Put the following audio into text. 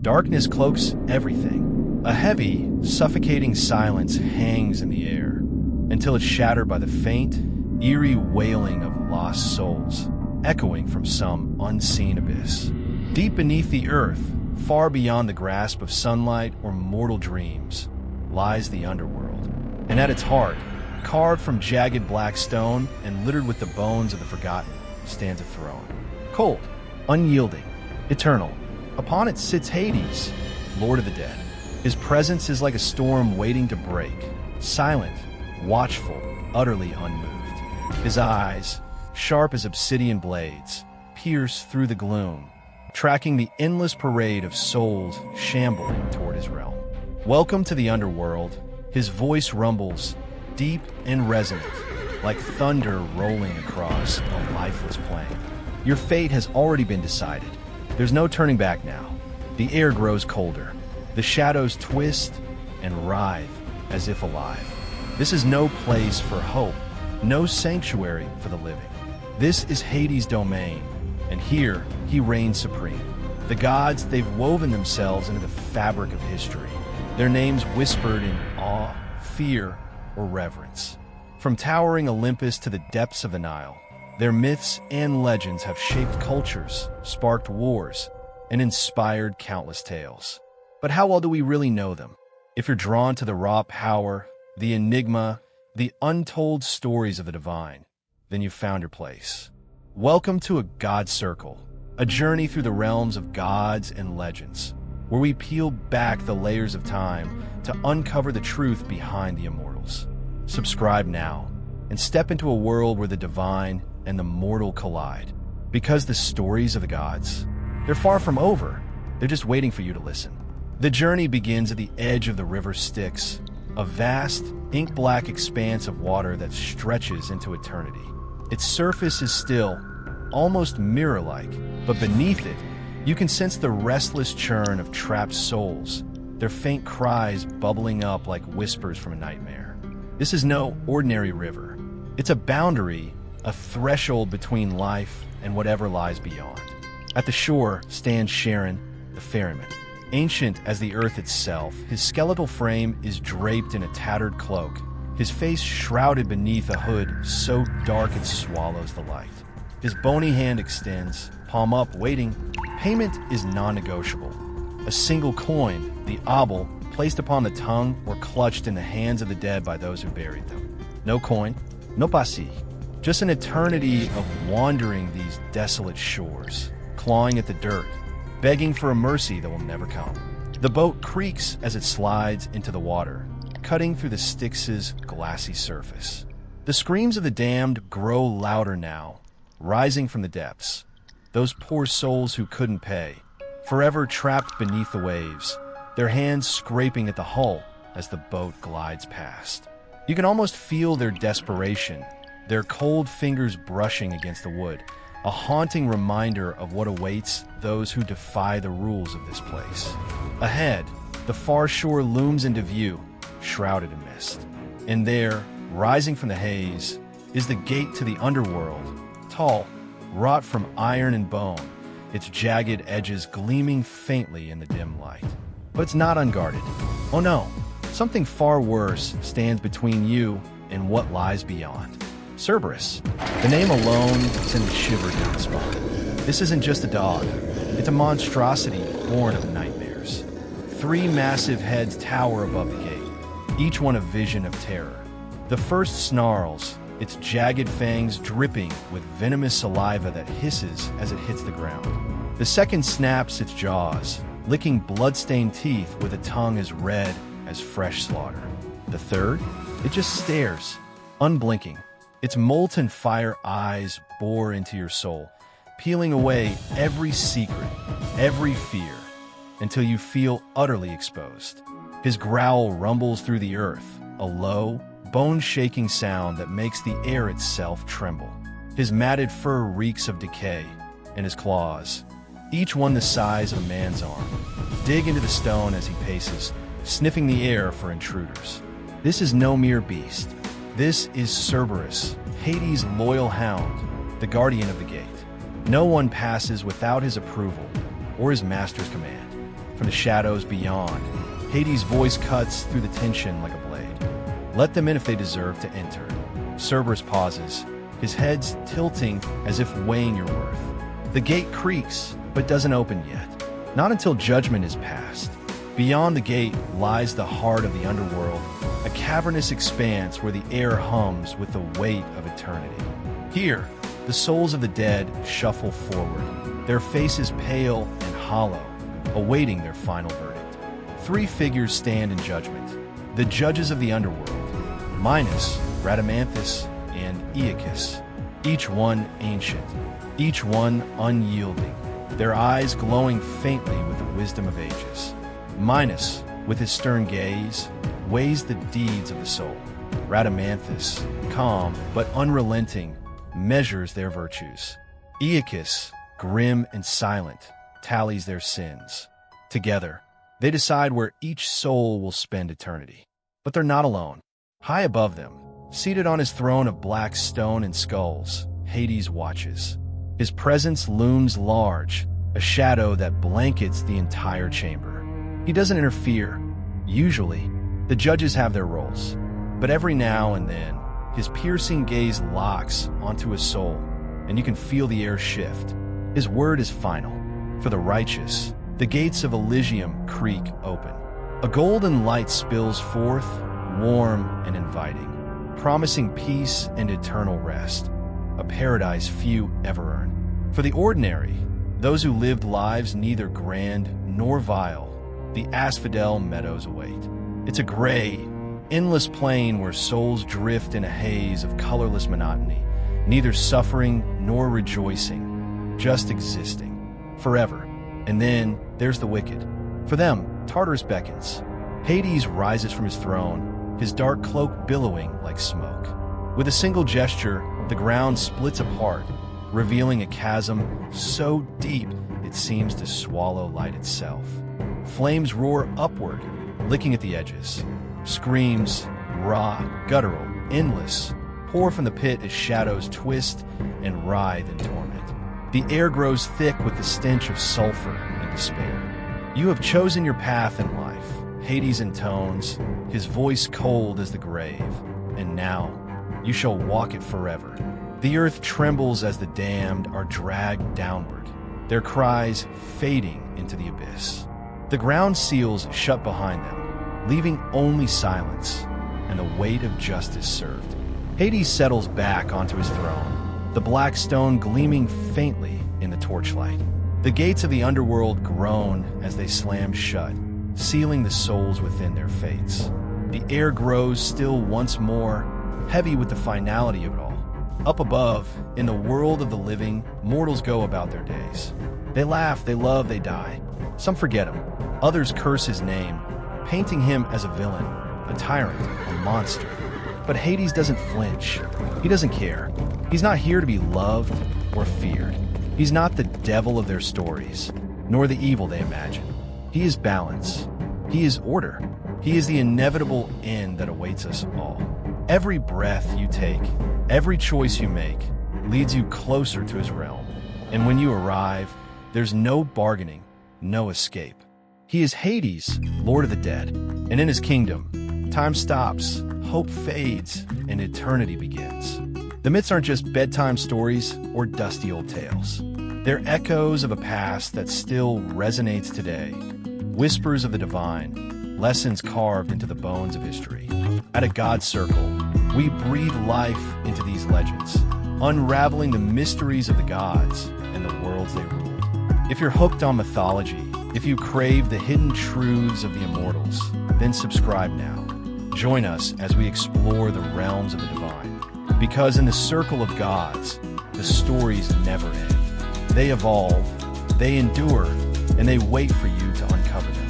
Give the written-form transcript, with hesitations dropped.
Darkness cloaks everything. A heavy, suffocating silence hangs in the air, until it's shattered by the faint, eerie wailing of lost souls, echoing from some unseen abyss. Deep beneath the earth, far beyond the grasp of sunlight or mortal dreams, lies the underworld. And at its heart, carved from jagged black stone and littered with the bones of the forgotten, stands a throne. Cold, unyielding, eternal. Upon it sits Hades, Lord of the Dead. His presence is like a storm waiting to break, silent, watchful, utterly unmoved. His eyes, sharp as obsidian blades, pierce through the gloom, tracking the endless parade of souls shambling toward his realm. Welcome to the Underworld. His voice rumbles, deep and resonant, like thunder rolling across a lifeless plain. Your fate has already been decided. There's no turning back now. The air grows colder. The shadows twist and writhe as if alive. This is no place for hope, no sanctuary for the living. This is Hades' domain, and here he reigns supreme. The gods, they've woven themselves into the fabric of history, their names whispered in awe, fear, or reverence. From towering Olympus to the depths of the Nile, their myths and legends have shaped cultures, sparked wars, and inspired countless tales. But how well do we really know them? If you're drawn to the raw power, the enigma, the untold stories of the divine, then you've found your place. Welcome to a God Circle, a journey through the realms of gods and legends, where we peel back the layers of time to uncover the truth behind the immortals. Subscribe now and step into a world where the divine and the mortal collide. Because the stories of the gods, they're far from over. They're just waiting for you to listen. The journey begins at the edge of the river Styx, a vast, ink-black expanse of water that stretches into eternity. Its surface is still, almost mirror-like, but beneath it, you can sense the restless churn of trapped souls, their faint cries bubbling up like whispers from a nightmare. This is no ordinary river. It's a boundary, a threshold between life and whatever lies beyond. At the shore stands Charon, the ferryman. Ancient as the earth itself, his skeletal frame is draped in a tattered cloak, his face shrouded beneath a hood so dark it swallows the light. His bony hand extends, palm up, waiting. Payment is non-negotiable. A single coin, the obol, placed upon the tongue or clutched in the hands of the dead by those who buried them. No coin, no pasi. Just an eternity of wandering these desolate shores, clawing at the dirt, begging for a mercy that will never come. The boat creaks as it slides into the water, cutting through the Styx's glassy surface. The screams of the damned grow louder now, rising from the depths. Those poor souls who couldn't pay, forever trapped beneath the waves, their hands scraping at the hull as the boat glides past. You can almost feel their desperation, their cold fingers brushing against the wood, a haunting reminder of what awaits those who defy the rules of this place. Ahead, the far shore looms into view, shrouded in mist. And there, rising from the haze, is the gate to the underworld, tall, wrought from iron and bone, its jagged edges gleaming faintly in the dim light. But it's not unguarded. Oh no, something far worse stands between you and what lies beyond. Cerberus. The name alone sends a shiver down the spine. This isn't just a dog. It's a monstrosity born of nightmares. 3 massive heads tower above the gate, each one a vision of terror. The first snarls, its jagged fangs dripping with venomous saliva that hisses as it hits the ground. The second snaps its jaws, licking blood-stained teeth with a tongue as red as fresh slaughter. The third, it just stares, unblinking. Its molten fire eyes bore into your soul, peeling away every secret, every fear, until you feel utterly exposed. His growl rumbles through the earth, a low, bone-shaking sound that makes the air itself tremble. His matted fur reeks of decay, and his claws, each one the size of a man's arm, dig into the stone as he paces, sniffing the air for intruders. This is no mere beast. This is Cerberus, Hades' loyal hound, the guardian of the gate. No one passes without his approval or his master's command. from the shadows beyond. Hades' voice cuts through the tension like a blade. Let them in if they deserve to enter. Cerberus pauses, his head's tilting as if weighing your worth. The gate creaks, but doesn't open yet. Not until judgment is passed. Beyond the gate lies the heart of the underworld, a cavernous expanse where the air hums with the weight of eternity. Here, the souls of the dead shuffle forward, their faces pale and hollow, awaiting their final verdict. 3 figures stand in judgment, the judges of the underworld, Minos, Rhadamanthus, and Aeacus, each one ancient, each one unyielding, their eyes glowing faintly with the wisdom of ages. Minos, with his stern gaze, weighs the deeds of the soul. Rhadamanthus, calm but unrelenting, measures their virtues. Aeacus, grim and silent, tallies their sins. Together, they decide where each soul will spend eternity. But they're not alone. High above them, seated on his throne of black stone and skulls, Hades watches. His presence looms large, a shadow that blankets the entire chamber. He doesn't interfere. Usually, the judges have their roles. But every now and then, his piercing gaze locks onto his soul, and you can feel the air shift. His word is final. For the righteous, the gates of Elysium creak open. A golden light spills forth, warm and inviting, promising peace and eternal rest, a paradise few ever earn. For the ordinary, those who lived lives neither grand nor vile, the Asphodel Meadows await. It's a gray, endless plain where souls drift in a haze of colorless monotony, neither suffering nor rejoicing, just existing, forever. And then there's the wicked. For them, Tartarus beckons. Hades rises from his throne, his dark cloak billowing like smoke. With a single gesture, the ground splits apart, revealing a chasm so deep it seems to swallow light itself. Flames roar upward, licking at the edges. Screams, raw, guttural, endless, pour from the pit as shadows twist and writhe in torment. The air grows thick with the stench of sulfur and despair. You have chosen your path in life, Hades intones, his voice cold as the grave, and now you shall walk it forever. The earth trembles as the damned are dragged downward, their cries fading into the abyss. The ground seals shut behind them, leaving only silence and the weight of justice served. Hades settles back onto his throne, the black stone gleaming faintly in the torchlight. The gates of the underworld groan as they slam shut, sealing the souls within their fates. The air grows still once more, heavy with the finality of it all. Up above, in the world of the living, mortals go about their days. They laugh, they love, they die. Some forget him. Others curse his name, painting him as a villain, a tyrant, a monster. But Hades doesn't flinch. He doesn't care. He's not here to be loved or feared. He's not the devil of their stories, nor the evil they imagine. He is balance. He is order. He is the inevitable end that awaits us all. Every breath you take, every choice you make, leads you closer to his realm. And when you arrive, there's no bargaining, no escape. He is Hades, Lord of the Dead, and in his kingdom, time stops, hope fades, and eternity begins. The myths aren't just bedtime stories or dusty old tales. They're echoes of a past that still resonates today, whispers of the divine, lessons carved into the bones of history. At a God Circle, we breathe life into these legends, unraveling the mysteries of the gods and the worlds they ruled. If you're hooked on mythology, if you crave the hidden truths of the immortals, then subscribe now. Join us as we explore the realms of the divine. Because in the circle of gods, the stories never end. They evolve, they endure, and they wait for you to uncover them.